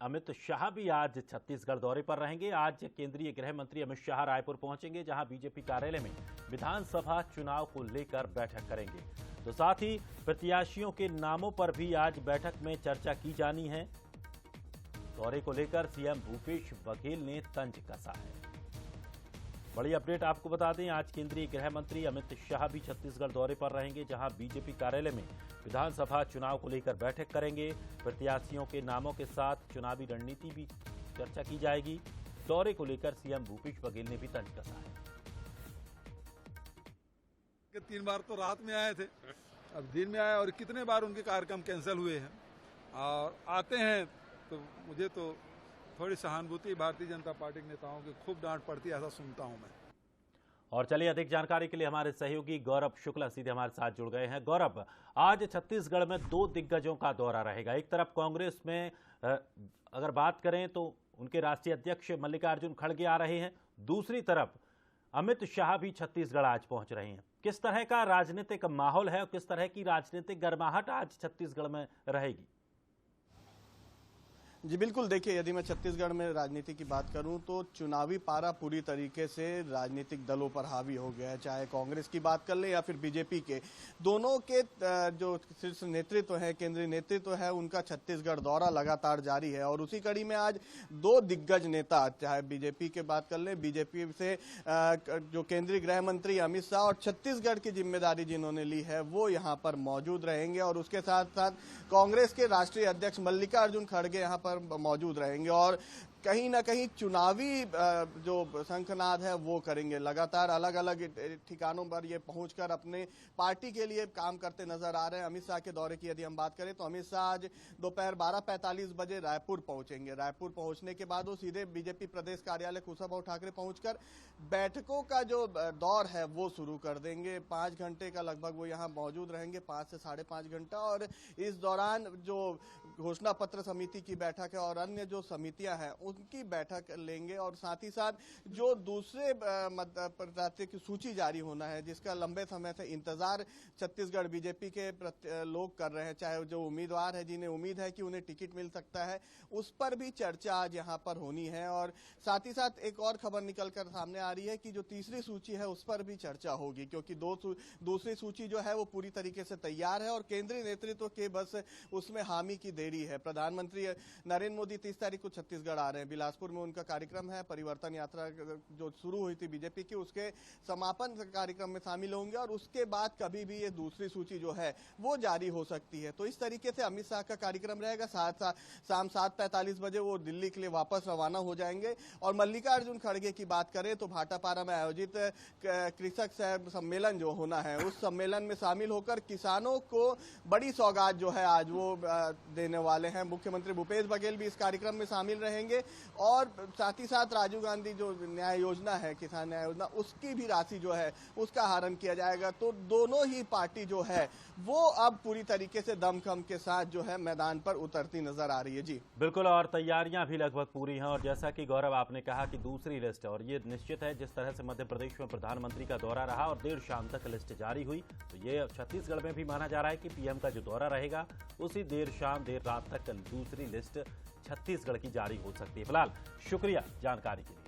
अमित शाह भी आज छत्तीसगढ़ दौरे पर रहेंगे। आज केंद्रीय गृह मंत्री अमित शाह रायपुर पहुंचेंगे, जहां बीजेपी कार्यालय में विधानसभा चुनाव को लेकर बैठक करेंगे। तो साथ ही प्रत्याशियों के नामों पर भी आज बैठक में चर्चा की जानी है। दौरे को लेकर सीएम भूपेश बघेल ने तंज कसा है। बड़ी अपडेट आपको बता दें, आज केंद्रीय गृह मंत्री अमित शाह भी छत्तीसगढ़ दौरे पर रहेंगे, जहां बीजेपी कार्यालय में विधानसभा चुनाव को लेकर बैठक करेंगे। प्रत्याशियों के नामों के साथ चुनावी रणनीति भी चर्चा की जाएगी। दौरे को लेकर सीएम भूपेश बघेल ने भी तंज कसा है। 3 बार तो रात में आए थे, अब दिन में आए और कितने बार उनके कार्यक्रम कैंसिल हुए हैं और आते हैं तो मुझे तो थोड़ी सहानुभूति भारतीय जनता पार्टी के नेताओं की खूब डांट पड़ती है, ऐसा सुनता हूं मैं। और चलिए, अधिक जानकारी के लिए हमारे सहयोगी गौरव शुक्ला सीधे हमारे साथ जुड़ गए हैं। गौरव, आज छत्तीसगढ़ में 2 दिग्गजों का दौरा रहेगा। एक तरफ कांग्रेस में अगर बात करें तो उनके राष्ट्रीय अध्यक्ष मल्लिकार्जुन खड़गे आ रहे हैं, दूसरी तरफ अमित शाह भी छत्तीसगढ़ आज पहुंच रहे हैं। किस तरह का राजनीतिक माहौल है और किस तरह की राजनीतिक गर्माहट आज छत्तीसगढ़ में रहेगी? जी बिल्कुल, देखिए, यदि मैं छत्तीसगढ़ में राजनीति की बात करूं तो चुनावी पारा पूरी तरीके से राजनीतिक दलों पर हावी हो गया है। चाहे कांग्रेस की बात कर लें या फिर बीजेपी के, दोनों के जो शीर्ष नेतृत्व है, केंद्रीय नेतृत्व है, उनका छत्तीसगढ़ दौरा लगातार जारी है। और उसी कड़ी में आज 2 दिग्गज नेता, चाहे बीजेपी की बात कर लें, बीजेपी से जो केंद्रीय गृह मंत्री अमित शाह और छत्तीसगढ़ की जिम्मेदारी जिन्होंने ली है, वो यहाँ पर मौजूद रहेंगे। और उसके साथ साथ कांग्रेस के राष्ट्रीय अध्यक्ष मल्लिकार्जुन खड़गे यहाँ पर मौजूद रहेंगे और कहीं ना कहीं चुनावी जो शंखनाद है वो करेंगे। लगातार अलग अलग ठिकानों पर ये पहुंचकर अपने पार्टी के लिए काम करते नजर आ रहे हैं। अमित शाह के दौरे की यदि हम बात करें तो अमित शाह आज दोपहर 12:45 बजे रायपुर पहुंचेंगे। रायपुर पहुंचने के बाद वो सीधे बीजेपी प्रदेश कार्यालय कुशाभाऊ ठाकरे पहुंचकर बैठकों का जो दौर है वो शुरू कर देंगे। 5 घंटे का लगभग वो यहाँ मौजूद रहेंगे, 5 से 5.5 घंटा। और इस दौरान जो घोषणा पत्र समिति की बैठक है और अन्य जो समितियां हैं उनकी बैठक लेंगे। और साथ ही साथ जो दूसरे प्रत्याशी की सूची जारी होना है, जिसका लंबे समय से इंतजार छत्तीसगढ़ बीजेपी के लोग कर रहे हैं, चाहे जो उम्मीदवार है जिन्हें उम्मीद है कि उन्हें टिकट मिल सकता है, उस पर भी चर्चा आज यहाँ पर होनी है। और साथ ही साथ एक और खबर निकलकर सामने आ रही है कि जो तीसरी सूची है उस पर भी चर्चा होगी, क्योंकि दूसरी सूची जो है वो पूरी तरीके से तैयार है और केंद्रीय नेतृत्व के बस उसमें हामी की देरी है। प्रधानमंत्री नरेंद्र मोदी 30 तारीख को छत्तीसगढ़ आ रहे हैं। बिलासपुर में उनका कार्यक्रम है। परिवर्तन यात्रा जो शुरू हुई थी बीजेपी की, उसके समापन कार्यक्रम में शामिल होंगे और उसके बाद कभी भी ये दूसरी सूची जो है वो जारी हो सकती है। तो इस तरीके से अमित शाह का कार्यक्रम रहेगा। शाम 7:45 बजे वो दिल्ली के लिए वापस रवाना हो जाएंगे। और मल्लिकार्जुन खड़गे की बात करें तो भाटापारा में आयोजित कृषक सम्मेलन जो होना है, उस सम्मेलन में शामिल होकर किसानों को बड़ी सौगात जो है आज वो देने वाले हैं। मुख्यमंत्री भूपेश बघेल भी इस कार्यक्रम में शामिल रहेंगे और साथ ही साथ राजीव गांधी जो न्याय योजना है, किसान न्याय योजना, उसकी भी राशि जो है उसका हरण किया जाएगा। तो दोनों ही पार्टी जो है वो अब पूरी तरीके से दमखम के साथ जो है मैदान पर उतरती नजर आ रही है। जी बिल्कुल, और तैयारियां भी लगभग पूरी हैं। और जैसा कि गौरव आपने कहा कि दूसरी लिस्ट है और ये निश्चित है, जिस तरह से मध्य प्रदेश में प्रधानमंत्री का दौरा रहा और देर शाम तक लिस्ट जारी हुई, तो ये छत्तीसगढ़ में भी माना जा रहा है कि पीएम का जो दौरा रहेगा उसी देर रात तक दूसरी लिस्ट छत्तीसगढ़ की जारी हो सकती है। फिलहाल शुक्रिया जानकारी के लिए।